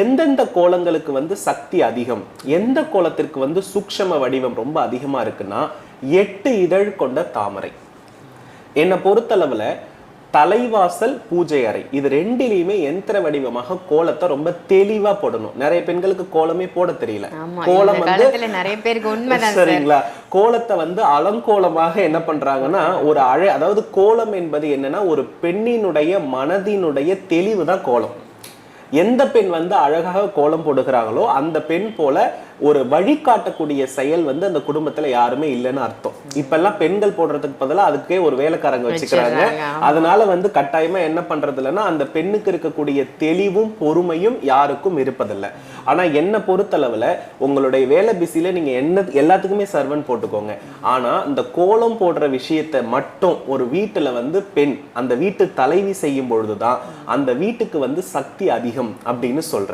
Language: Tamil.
எந்தெந்த கோலங்களுக்கு வந்து சக்தி அதிகம், எந்த கோலத்திற்கு வந்து சூக்ஷ்ம வடிவம் ரொம்ப அதிகமா இருக்குன்னா 8 இதழ் கொண்ட தாமரை. என்னை பொறுத்தளவுல தலைவாசல், பூஜை அறை இது ரெண்டிலையுமே யந்திர வடிவமாக கோலத்தை ரொம்ப தெளிவா போடணும். நிறைய பெண்களுக்கு கோலமே போட தெரியல. கோலம் வந்து நிறைய பேருக்கு உண்மைதான். சரிங்களா? கோலத்தை வந்து அலங்கோலமாக என்ன பண்றாங்கன்னா ஒரு அதாவது கோலம் என்பது என்னன்னா ஒரு பெண்ணினுடைய மனதினுடைய தெளிவு தான் கோலம். எந்த பெண் வந்து அழகாக கோலம் போடுகிறாங்களோ அந்த பெண் போல ஒரு வழிகாட்டக்கூடிய செயல் வந்து அந்த குடும்பத்துல யாருமே இல்லைன்னு அர்த்தம். இப்ப எல்லாம் பெண்கள் போடுறதுக்கு பதிலா அதுக்கே ஒரு வேலைக்காரங்க வச்சுக்கிறாங்க. அதனால வந்து கட்டாயமா என்ன பண்றது இல்லைன்னா அந்த பெண்ணுக்கு இருக்கக்கூடிய தெளிவும் பொறுமையும் யாருக்கும் இருப்பதில்லை. ஆனா என்ன பொறுத்தளவுல உங்களுடைய வேலை பிஸில நீங்க எல்லாத்துக்குமே சர்வன் போட்டுக்கோங்க. ஆனா இந்த கோலம் போடுற விஷயத்தை மட்டும் ஒரு வீட்டுல வந்து பெண் அந்த வீட்டு தலைவி செய்யும் பொழுதுதான் அந்த வீட்டுக்கு வந்து சக்தி அதிகம் அப்படின்னு சொல்றேன்.